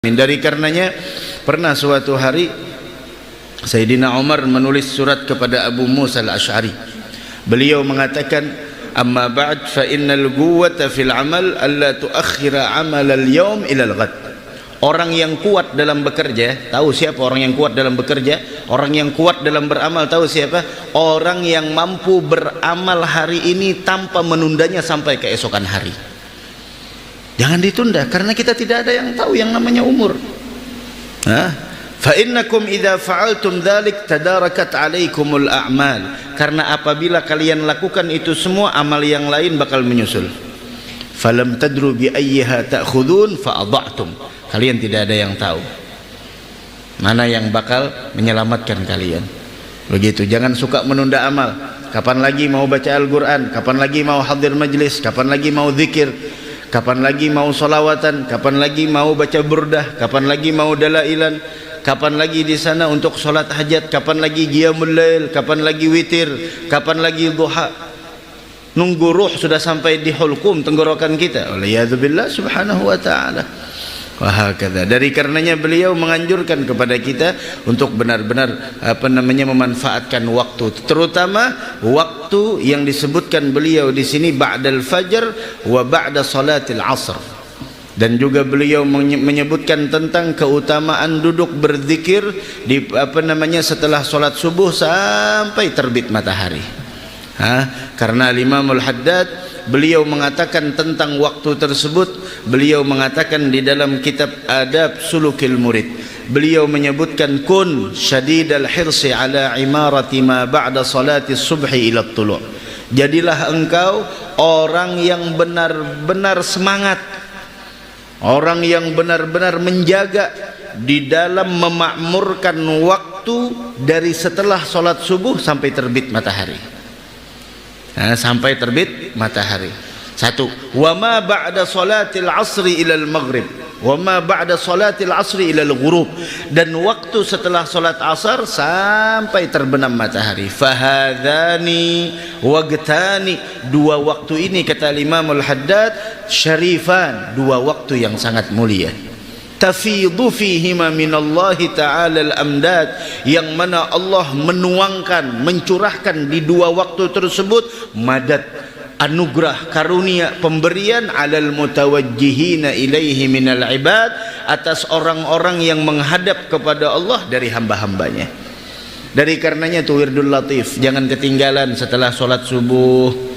Dari karenanya pernah suatu hari Sayyidina Umar menulis surat kepada Abu Musa al-Ash'ari. Beliau mengatakan, amma ba'd fa innal quwwata fil amal alla tuakhira amal al-yawm ila al-ghad. Orang yang kuat dalam bekerja, tahu siapa orang yang kuat dalam bekerja? Orang yang kuat dalam beramal, tahu siapa? Orang yang mampu beramal hari ini tanpa menundanya sampai keesokan hari. Jangan ditunda, karena kita tidak ada yang tahu yang namanya umur. Fa innakum idza fa'altum dzalik tadarakat 'alaikumul a'mal. Karena apabila kalian lakukan itu semua, amal yang lain bakal menyusul. Falam tadru bi ayyiha ta'khudun fa adha'tum. Kalian tidak ada yang tahu mana yang bakal menyelamatkan kalian. Begitu, jangan suka menunda amal. Kapan lagi mau baca Al-Qur'an? Kapan lagi mau hadir majlis? Kapan lagi mau zikir? Kapan lagi mau solawatan? Kapan lagi mau baca burdah? Kapan lagi mau dalailan? Kapan lagi di sana untuk solat hajat? Kapan lagi qiyamul lail? Kapan lagi witir? Kapan lagi duha? Nunggu ruh sudah sampai di hulqum tenggorokan kita. Waliyadzubillah subhanahu wa ta'ala. Wahakadha. Dari karenanya beliau menganjurkan kepada kita untuk benar-benar memanfaatkan waktu, terutama waktu yang disebutkan beliau di sini ba'dal fajr wa ba'da salatil asr. Dan juga beliau menyebutkan tentang keutamaan duduk berzikir di setelah salat subuh sampai terbit matahari. Karena Imamul Haddad beliau mengatakan tentang waktu tersebut, beliau mengatakan di dalam kitab Adab Sulukil Murid, beliau menyebutkan kun syadidal hirsi ala imarati ma ba'da salati subhi ila tulu'. Jadilah engkau orang yang benar-benar semangat, orang yang benar-benar menjaga di dalam memakmurkan waktu dari setelah salat subuh sampai terbit matahari. Sampai terbit matahari. Satu, wa ma ba'da salatil asri ila al-maghrib, wa ma ba'da salatil asri ila al-ghurub, dan waktu setelah salat asar sampai terbenam matahari. Fahadhani waqtani, dua waktu ini kata Imamul Haddad syarifan, dua waktu yang sangat mulia. Tafidhu fihima minallahi ta'ala al-amdad, yang mana Allah menuangkan, mencurahkan di dua waktu tersebut madad, anugerah, karunia, pemberian alal mutawajjihina ilaihi minal ibad, atas orang-orang yang menghadap kepada Allah dari hamba-hambanya. Dari karenanya itu wirdul latif, jangan ketinggalan setelah sholat subuh.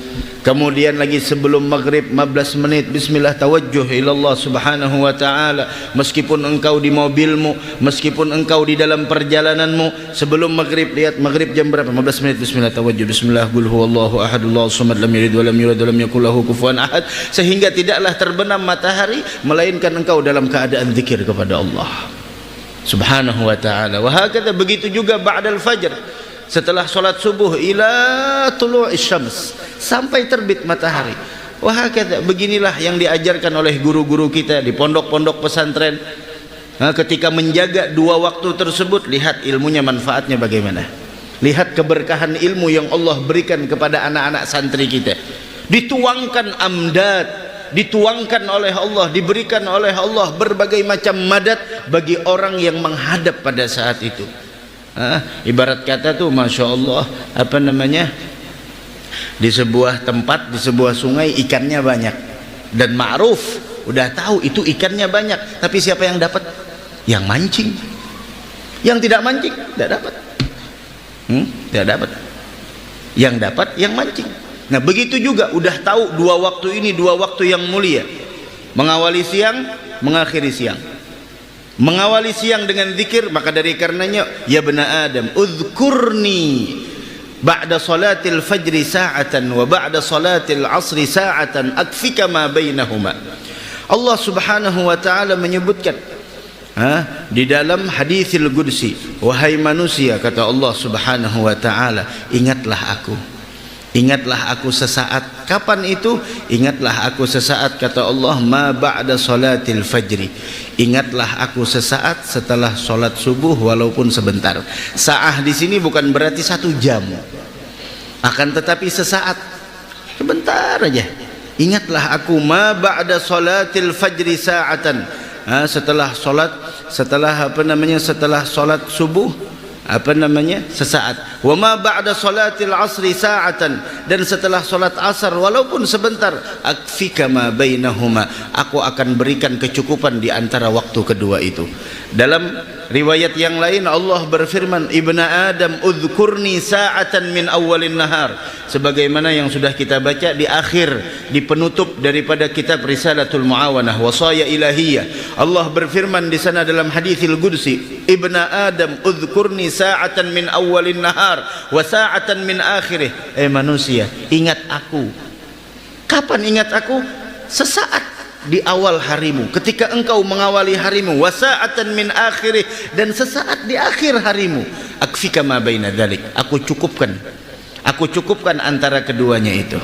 Kemudian lagi sebelum maghrib 15 menit bismillah tawajjuh ilallah subhanahu wa ta'ala. Meskipun engkau di mobilmu, meskipun engkau di dalam perjalananmu, sebelum maghrib lihat maghrib jam berapa, 15 menit bismillah tawajjuh, bismillah qul huwallahu ahad Allahu samad lam yalid wa lam yulad wa lam yakul lahu kufuwan ahad, sehingga tidaklah terbenam matahari melainkan engkau dalam keadaan zikir kepada Allah subhanahu wa ta'ala. Wa hakadha, begitu juga ba'dal fajr, setelah sholat subuh ila tulu'is syams, sampai terbit matahari. Wah, beginilah yang diajarkan oleh guru-guru kita di pondok-pondok pesantren. Ketika menjaga dua waktu tersebut, lihat ilmunya, manfaatnya bagaimana. Lihat keberkahan ilmu yang Allah berikan kepada anak-anak santri kita. Dituangkan amdad, dituangkan oleh Allah, diberikan oleh Allah berbagai macam madat bagi orang yang menghadap pada saat itu. Ibarat kata tuh, masya Allah, di sebuah tempat, di sebuah sungai ikannya banyak, dan ma'ruf, udah tahu itu ikannya banyak, tapi siapa yang dapat? Yang mancing. Yang tidak mancing tidak dapat. Tidak dapat. Yang dapat yang mancing. Nah begitu juga, udah tahu dua waktu ini dua waktu yang mulia, mengawali siang, mengakhiri siang. Mengawali siang dengan zikir, maka dari karenanya ya bena Adam udhkurni ba'da salatil fajri sa'atan wa ba'da salatil asri sa'atan akfika ma bainahuma. Allah subhanahu wa ta'ala menyebutkan di dalam haditsil qudsi, wahai manusia, kata Allah subhanahu wa ta'ala, ingatlah aku, ingatlah aku sesaat. Kapan itu? Ingatlah aku sesaat, kata Allah, ma ba'da salatil fajri, ingatlah aku sesaat setelah sholat subuh walaupun sebentar. Sa'ah di sini bukan berarti 1 jam, akan tetapi sesaat, sebentar aja. Ingatlah aku, ma ba'da salatil fajri sa'atan, setelah solat subuh sesaat. Wa ma ba'da salatil asri sa'atan, dan setelah solat asar walaupun sebentar, akfika ma bainahuma, aku akan berikan kecukupan di antara waktu kedua itu. Dalam riwayat yang lain Allah berfirman, ibna Adam udhkurni sa'atan min awwalin nahar, sebagaimana yang sudah kita baca di akhir, di penutup daripada kitab Risalatul Muawanah Wasaya Ilahiyah. Allah berfirman di sana dalam haditsil qudsi, ibna Adam udhkurni sa'atan min awwalin nahar wa sa'atan min akhirih. Manusia, ingat aku. Kapan ingat aku? Sesaat di awal harimu, ketika engkau mengawali harimu, wa sa'atan min akhirih, dan sesaat di akhir harimu. Akfika ma baina dzalik, aku cukupkan antara keduanya itu.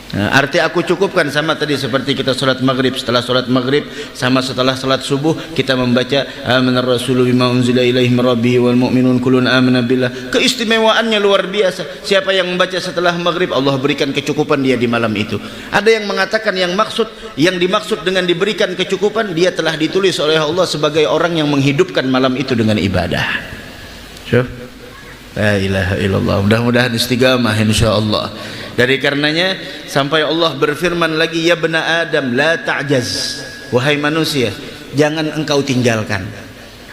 Arti aku cukupkan sama tadi seperti kita salat maghrib, setelah salat maghrib sama setelah salat subuh kita membaca amanar rasulu bima unzila ilaihi mir rabbihi wal mu'minun kullun amana billah. Keistimewaannya luar biasa. Siapa yang membaca setelah maghrib, Allah berikan kecukupan dia di malam itu. Ada yang mengatakan yang dimaksud dengan diberikan kecukupan, dia telah ditulis oleh Allah sebagai orang yang menghidupkan malam itu dengan ibadah. La ilaha illallah. Mudah-mudahan istiqamah insyaallah. Dari karenanya sampai Allah berfirman lagi, ya bena Adam la ta'jaz, wahai manusia jangan engkau tinggalkan,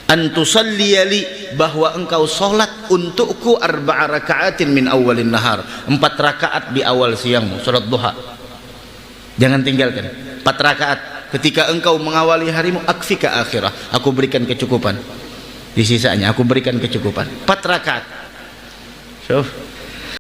antusalliyali, bahwa engkau solat untukku arba'a raka'atin min awalin nahar, 4 rakaat di awal siangmu, solat duha. Jangan tinggalkan 4 rakaat ketika engkau mengawali harimu. Akfika akhirah, aku berikan kecukupan di sisanya, aku berikan kecukupan 4 rakaat.